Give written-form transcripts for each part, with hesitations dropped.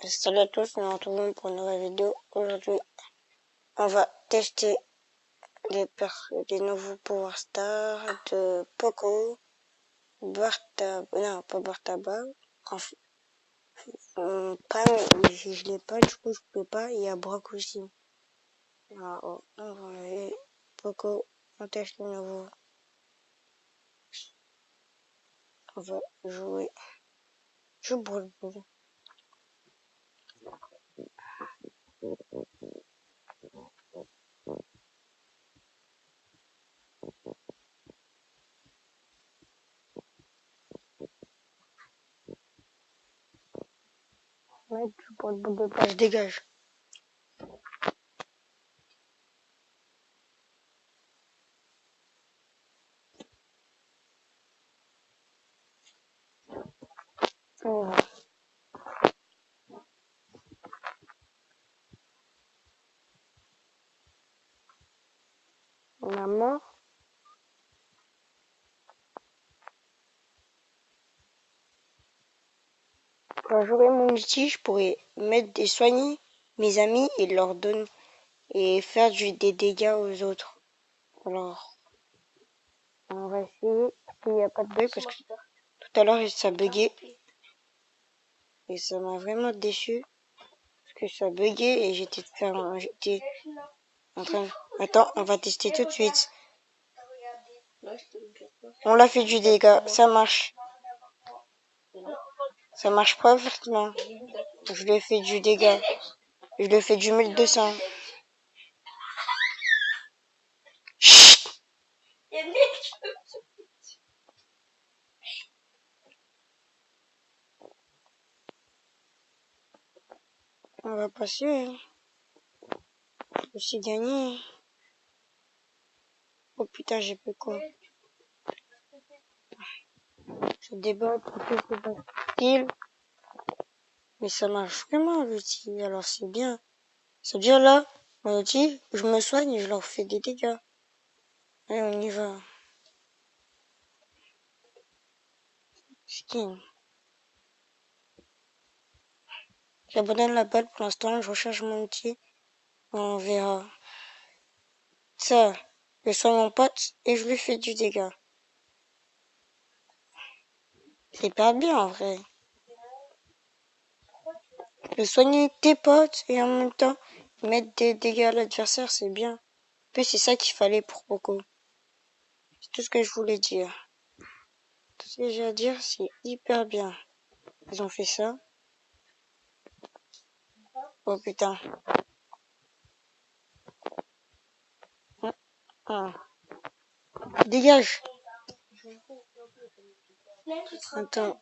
Salut à tous, nous nous retrouvons pour une nouvelle vidéo. Aujourd'hui, on va tester des nouveaux pouvoirs stars de Poco, Bartaba, non pas Bartaba, enfin, Pam, je l'ai pas, du coup je peux pas, il y a Brock aussi. Alors, on va aller, Poco, on teste le nouveau, on va jouer, je brûle. Mec, je brûle de page, dégage. On a mort. Pour jouer mon outil, je pourrais mettre des soigner mes amis et leur donner et faire des dégâts aux autres. Alors, on va essayer qu'il n'y a pas de bug parce que tout à l'heure ça buguait et ça m'a vraiment déçu parce que ça buguait et j'étais en train. Attends, on va tester tout de suite. On l'a fait du dégât, ça marche. Ça marche parfaitement. Je lui ai fait du dégât. Je lui ai fait du 1200. Chut. On va passer. J'ai aussi gagné. Oh putain, j'ai fait quoi? Je débat pour que c'est pas style. Mais ça marche vraiment l'outil, alors c'est bien. Ça veut dire là, mon outil, je me soigne et je leur fais des dégâts. Allez, on y va. Skin. J'abandonne la balle pour l'instant, je recharge mon outil. On verra. Ça, je soigne mon pote et je lui fais du dégât. C'est pas bien en vrai. De soigner tes potes et en même temps mettre des dégâts à l'adversaire, c'est bien. En plus, c'est ça qu'il fallait pour Poco. C'est tout ce que je voulais dire. Tout ce que j'ai à dire, c'est hyper bien. Ils ont fait ça. Oh putain. Ah. Dégage. Attends.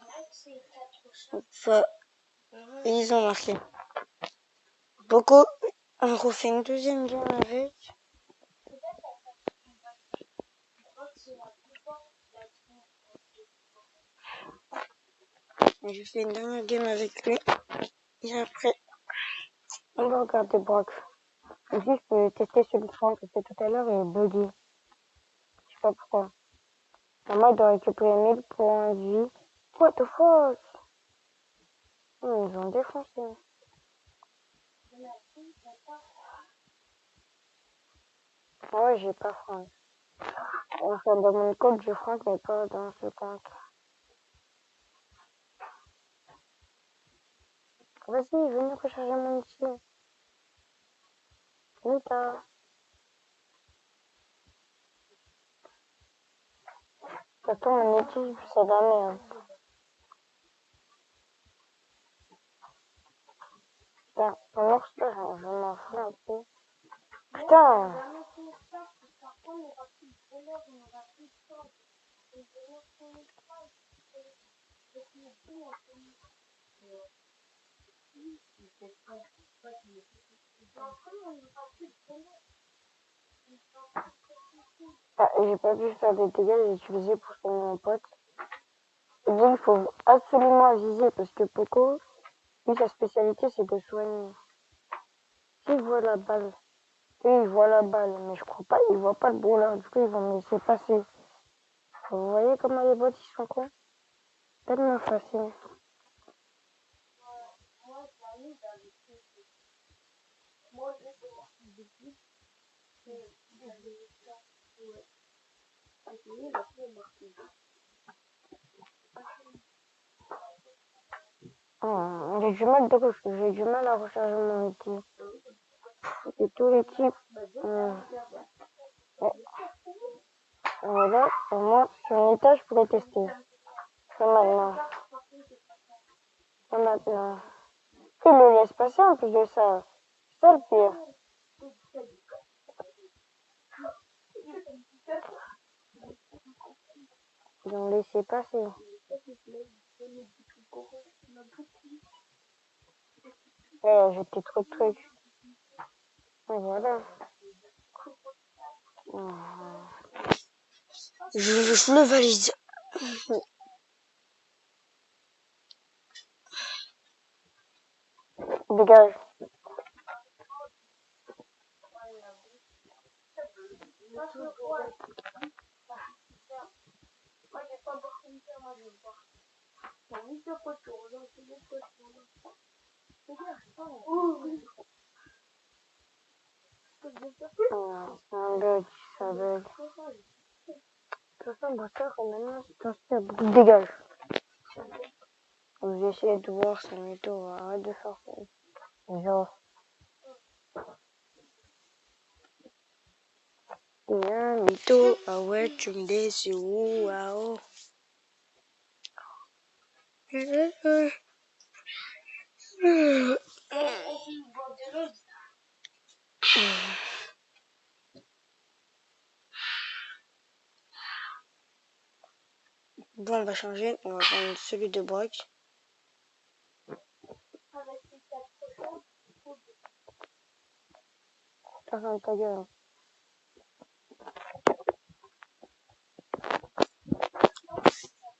Enfin, ils ont marqué. Poco, on refait une deuxième game avec. Je fais une dernière game avec lui. Et après, on va regarder Brock. Aussi, je peux tester celui que j'ai testé tout à l'heure et buggy. Je sais pas pourquoi. Normalement, il doit récupérer 1000 points de vie. What the fuck? Oh, ils ont défoncé. Ah ouais, j'ai pas Franck. Enfin, dans mon code, j'ai Franck, mais pas dans ce compte. Vas-y, venez recharger mon outil. Vita. De toute façon, mon outil, c'est la merde. Putain, mon ours, là, je m'en fous un peu. Putain! Ah, j'ai pas pu faire des dégâts, j'ai utilisé pour soigner mon pote. Et donc, il faut absolument viser parce que Poco, lui, sa spécialité, c'est de soigner. S'il voit la balle, lui, il voit la balle, mais je crois pas, il voit pas le brûleur. Du coup, ils vont me laisser passer. Vous voyez comment les bots, ils sont cons? Tellement facile. J'ai du mal à recharger mon outil. Et tout l'équipe. Voilà, au moins, sur un étage pour les tester. C'est maintenant. C'est maintenant. Il le laisse passer en plus de ça. C'est ça le pire. Ils ont laissé passer. J'étais trop de trucs. Et voilà. Je le valide. Dégage. Un bug, ça bug. De toute façon, Bata, maintenant, dégage. J'ai essayé de voir son mytho, arrête de faire ça. Genre, un mytho, ah ouais, tu me déçus, waouh. Bon, on va changer, on va prendre celui de Brock. Ferme ta gueule.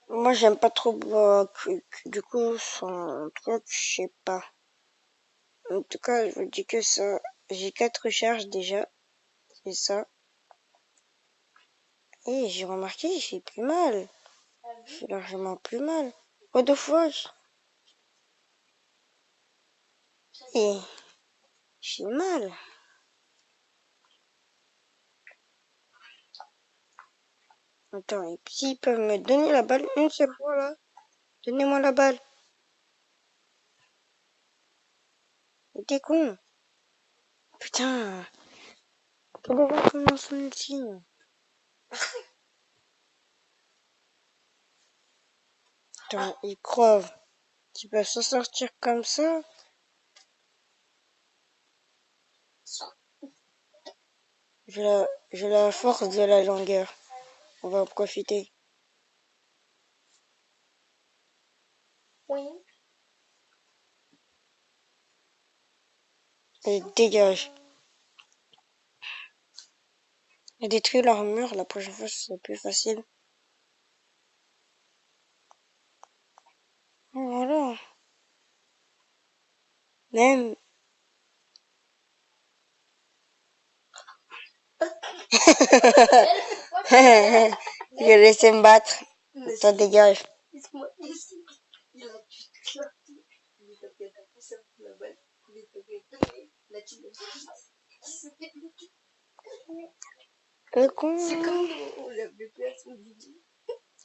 Moi, j'aime pas trop du coup, son truc, je sais pas. En tout cas, je vous dis que ça, j'ai 4 recharges déjà, c'est ça. Et j'ai remarqué, j'ai plus mal. J'ai largement plus mal. What the fuck? Et j'ai mal. Attends, et s'ils peuvent me donner la balle une seule fois là, donnez-moi la balle. T'es con. Putain. Quel déjà commence son ulti. Putain, ils crevent. Tu peux s'en sortir comme ça. J'ai la force de la longueur. On va en profiter. Oui. Et dégage. Et détruire leur mur, la prochaine fois, c'est plus facile. Voilà. Même. Je laissé me battre. Ça dégage. Le con.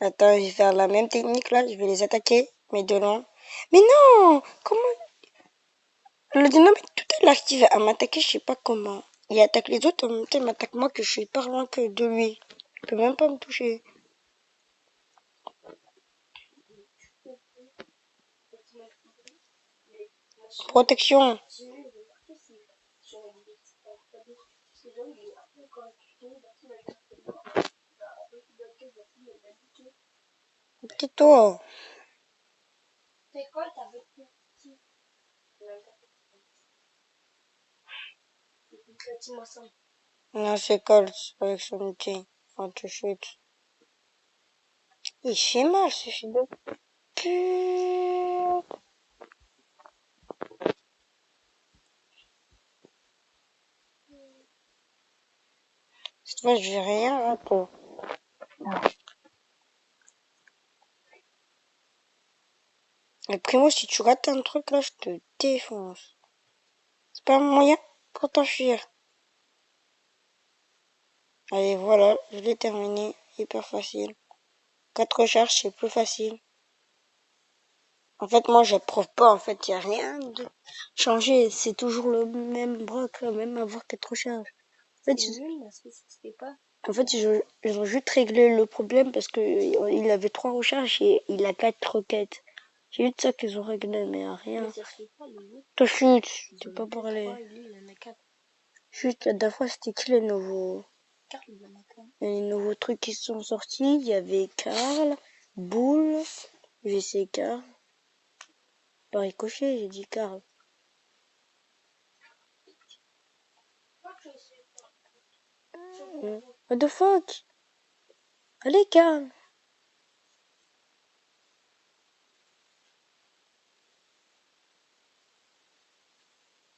Attends, je vais faire la même technique là. Je vais les attaquer, mais de loin. Mais non! Comment? Le dynamite tout à l'heure qui va m'attaquer, je sais pas comment. Il attaque les autres, en même temps il m'attaque moi que je suis pas loin que de lui. Il peut même pas me toucher. Protection. Tais-toi. Non, c'est Colt avec son outil. Anti-shoot. Il fait mal ce fils de pute. Cette fois, je vais rien rater. Et Primo, si tu rates un truc là, je te défonce. C'est pas un moyen? pour t'enfuir. Allez, voilà, je l'ai terminé. Hyper facile. 4 recharges, c'est plus facile. En fait, moi, j'approuve pas. En fait, il n'y a rien de changé. C'est toujours le même bloc, même avoir 4 recharges. En fait, ils ont juste réglé le problème parce que il avait 3 recharges et il a 4 roquettes. C'est juste ça qu'ils ont réglé, mais rien. Toi, chut, t'es pas parlé. Chut, la dernière fois, c'était qui les nouveaux trucs qui sont sortis? Il y avait Karl, Boule, JC Karl. Par ricochet, j'ai dit Karl. What the fuck? Allez, Karl.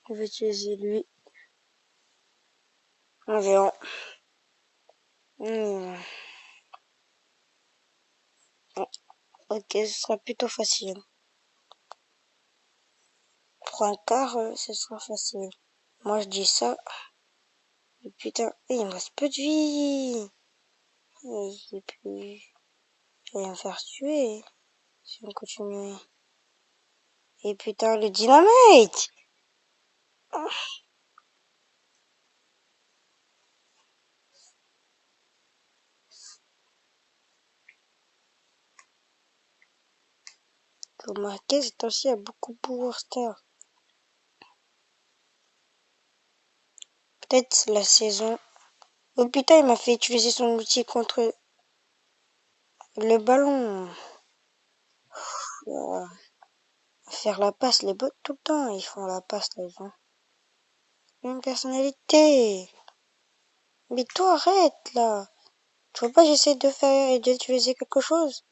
On va utiliser lui. On verra. Ok, ce sera plutôt facile. Pour un quart, ce sera facile. Moi, je dis ça. Et putain, il me reste peu de vie. Et puis, je vais me faire tuer si on continue. Et putain, le dynamite! Faut remarquer, c'est aussi a beaucoup de Power Star. Peut-être la saison. Oh putain, il m'a fait utiliser son outil contre le ballon. Faire la passe, les bots tout le temps, ils font la passe, les gens. Une personnalité. Mais toi, arrête, là. Tu vois pas, j'essaie de faire et d'utiliser quelque chose.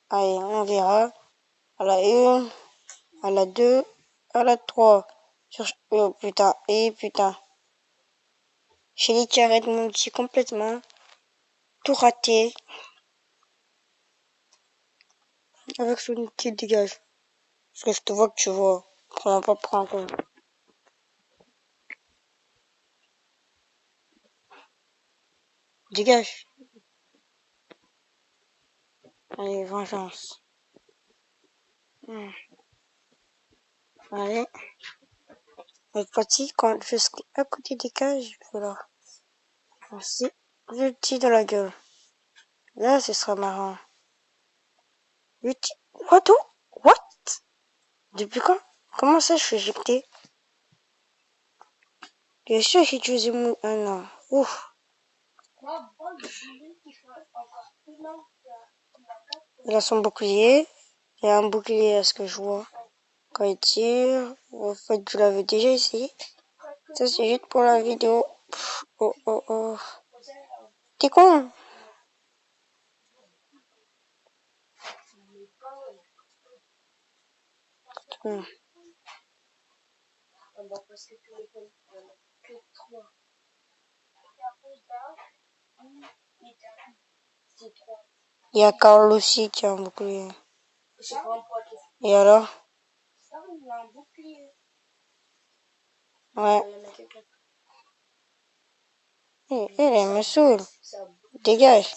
Allez, on verra. À la 1, à la 2, à la 3. Oh putain, et putain. Shelly qui arrête mon outil complètement. Tout raté. Avec son outil dégage. Parce que je te vois que tu vois. Prends pas pour un con. Dégage. Allez, vengeance. Allez. Cette fois-ci, quand je serai à côté des cages, voilà. Ainsi, je tire dans la gueule. Là, ce sera marrant. Je tire. What? What? Depuis quand? Comment ça, je suis éjecté? Bien sûr, j'ai utilisé mon... Ah non. Ouf. Il a son bouclier. Il a un bouclier à ce que je vois. Quand il tire, en fait, je l'avais déjà essayé. Ça, c'est juste pour la vidéo. Oh, oh, oh. T'es con? Hmm. Il y a Carl aussi qui a un bouclier. Et alors? Ouais. Elle me saoule. Dégage.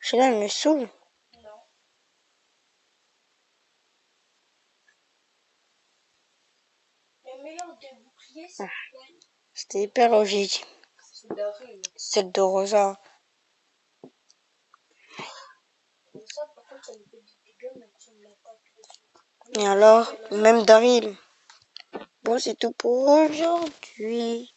Je là, elle me saoule. C'était hyper logique. Celle de Rosa. Et alors, même Daryl. Bon, c'est tout pour aujourd'hui.